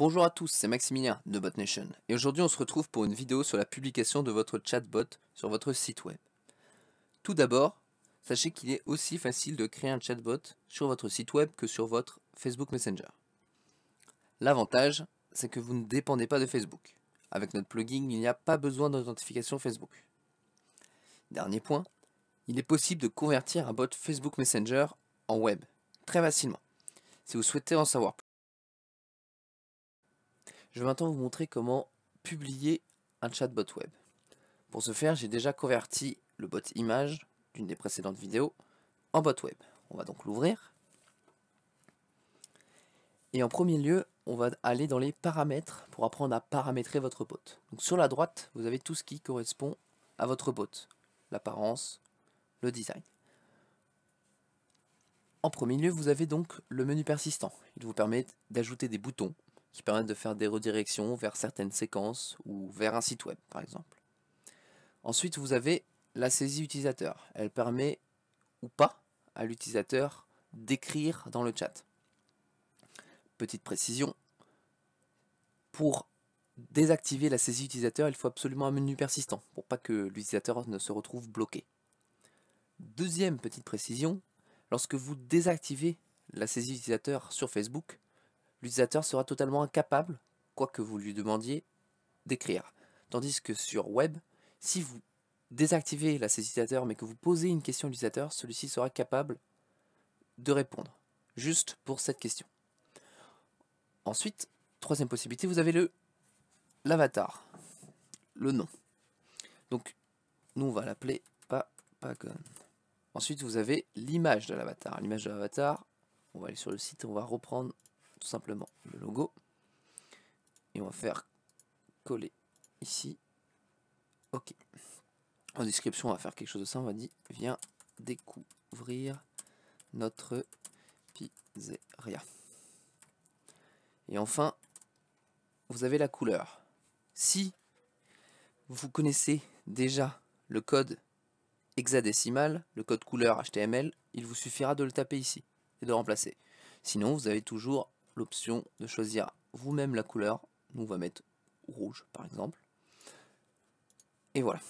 Bonjour à tous, c'est Maximilien de BotNation et aujourd'hui on se retrouve pour une vidéo sur la publication de votre chatbot sur votre site web. Tout d'abord, sachez qu'il est aussi facile de créer un chatbot sur votre site web que sur votre Facebook Messenger. L'avantage, c'est que vous ne dépendez pas de Facebook. Avec notre plugin, il n'y a pas besoin d'authentification Facebook. Dernier point, il est possible de convertir un bot Facebook Messenger en web, très facilement. Si vous souhaitez en savoir plus, je vais maintenant vous montrer comment publier un chatbot web. Pour ce faire, j'ai déjà converti le bot image d'une des précédentes vidéos en bot web. On va donc l'ouvrir. Et en premier lieu, on va aller dans les paramètres pour apprendre à paramétrer votre bot. Donc sur la droite, vous avez tout ce qui correspond à votre bot. L'apparence, le design. En premier lieu, vous avez donc le menu persistant. Il vous permet d'ajouter des boutons qui permettent de faire des redirections vers certaines séquences ou vers un site web par exemple. Ensuite, vous avez la saisie utilisateur. Elle permet ou pas à l'utilisateur d'écrire dans le chat. Petite précision, pour désactiver la saisie utilisateur, il faut absolument un menu persistant pour pas que l'utilisateur ne se retrouve bloqué. Deuxième petite précision, lorsque vous désactivez la saisie utilisateur sur Facebook, l'utilisateur sera totalement incapable, quoi que vous lui demandiez, d'écrire. Tandis que sur web, si vous désactivez la saisie utilisateur mais que vous posez une question à l'utilisateur, celui-ci sera capable de répondre, juste pour cette question. Ensuite, troisième possibilité, vous avez l'avatar, le nom. Donc, nous on va l'appeler Papagon. Ensuite, vous avez l'image de l'avatar. L'image de l'avatar, on va aller sur le site, on va reprendre tout simplement le logo. Et on va faire coller ici. Ok. En description, on va faire quelque chose de ça. On va dire, viens découvrir notre pizzeria. Et enfin, vous avez la couleur. Si vous connaissez déjà le code hexadécimal, le code couleur HTML, il vous suffira de le taper ici et de remplacer. Sinon, vous avez toujours l'option de choisir vous-même la couleur. Nous, on va mettre rouge, par exemple. Et voilà.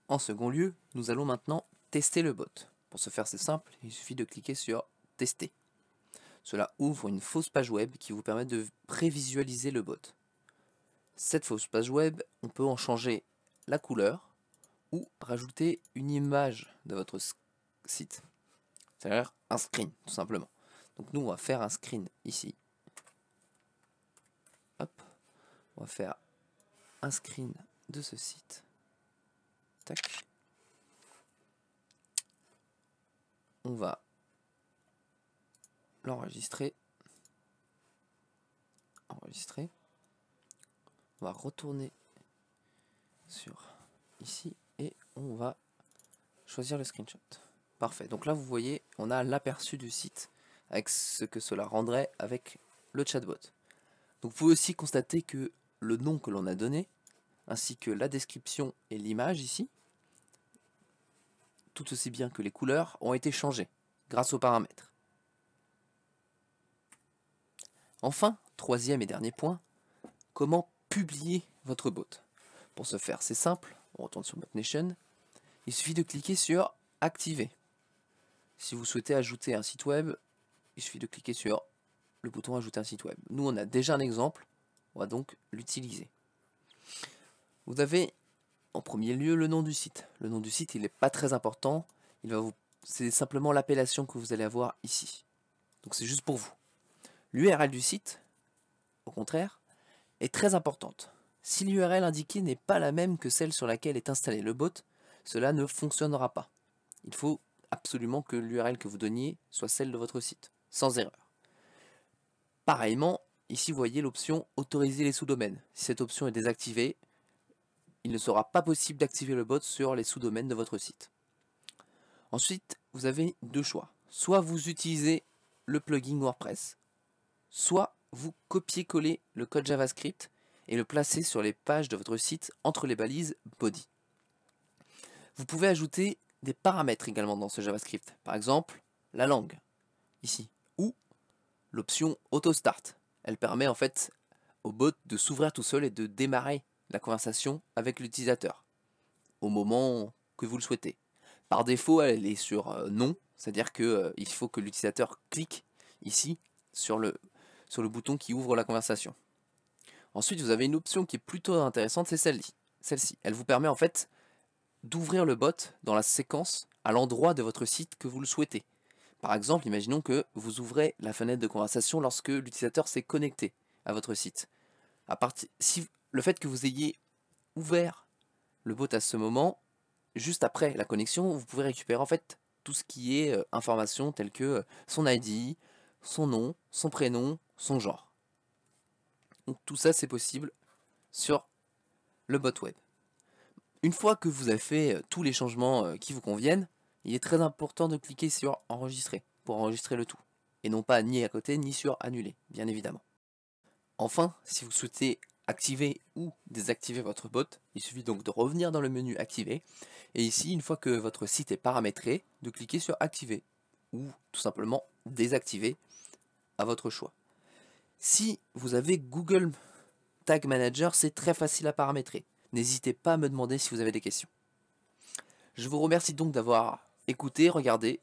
En second lieu, nous allons maintenant tester le bot. Pour ce faire, c'est simple, il suffit de cliquer sur Tester. Cela ouvre une fausse page web qui vous permet de prévisualiser le bot. Cette fausse page web, on peut en changer la couleur ou rajouter une image de votre site. C'est-à-dire un screen, tout simplement. Donc nous, on va faire un screen ici. Hop, on va faire un screen de ce site. Tac. On va l'enregistrer. Enregistrer. On va retourner sur ici et on va choisir le screenshot. Parfait. Donc là, vous voyez, on a l'aperçu du site avec ce que cela rendrait avec le chatbot. Donc vous pouvez aussi constater que le nom que l'on a donné, ainsi que la description et l'image ici, tout aussi bien que les couleurs, ont été changées grâce aux paramètres. Enfin, troisième et dernier point, comment publier votre bot. Pour ce faire, c'est simple, on retourne sur BotNation, il suffit de cliquer sur Activer. Si vous souhaitez ajouter un site web, il suffit de cliquer sur le bouton Ajouter un site web. Nous, on a déjà un exemple, on va donc l'utiliser. Vous avez en premier lieu le nom du site. Le nom du site, il n'est pas très important, c'est simplement l'appellation que vous allez avoir ici. Donc c'est juste pour vous. L'URL du site, au contraire, est très importante. Si l'URL indiquée n'est pas la même que celle sur laquelle est installé le bot, cela ne fonctionnera pas. Il faut absolument que l'URL que vous donniez soit celle de votre site, sans erreur. Pareillement, ici vous voyez l'option Autoriser les sous-domaines. Si cette option est désactivée, il ne sera pas possible d'activer le bot sur les sous-domaines de votre site. Ensuite, vous avez deux choix. Soit vous utilisez le plugin WordPress, soit vous copiez-collez le code JavaScript et le placez sur les pages de votre site entre les balises body. Vous pouvez ajouter des paramètres également dans ce JavaScript. Par exemple, la langue, ici, ou l'option Auto Start. Elle permet en fait au bot de s'ouvrir tout seul et de démarrer la conversation avec l'utilisateur au moment que vous le souhaitez. Par défaut, elle est sur non, c'est-à-dire que il faut que l'utilisateur clique ici sur le bouton qui ouvre la conversation. Ensuite, vous avez une option qui est plutôt intéressante, c'est celle-ci. Elle vous permet en fait d'ouvrir le bot dans la séquence à l'endroit de votre site que vous le souhaitez. Par exemple, imaginons que vous ouvrez la fenêtre de conversation lorsque l'utilisateur s'est connecté à votre site. Si le fait que vous ayez ouvert le bot à ce moment, juste après la connexion, vous pouvez récupérer en fait tout ce qui est informations telles que son ID, son nom, son prénom, son genre. Donc tout ça c'est possible sur le bot web. Une fois que vous avez fait tous les changements qui vous conviennent, il est très important de cliquer sur enregistrer pour enregistrer le tout. Et non pas ni à côté ni sur annuler, bien évidemment. Enfin, si vous souhaitez activer ou désactiver votre bot, il suffit donc de revenir dans le menu activer. Et ici, une fois que votre site est paramétré, de cliquer sur activer ou tout simplement désactiver à votre choix. Si vous avez Google Tag Manager, c'est très facile à paramétrer. N'hésitez pas à me demander si vous avez des questions. Je vous remercie donc d'avoir écouté, regardé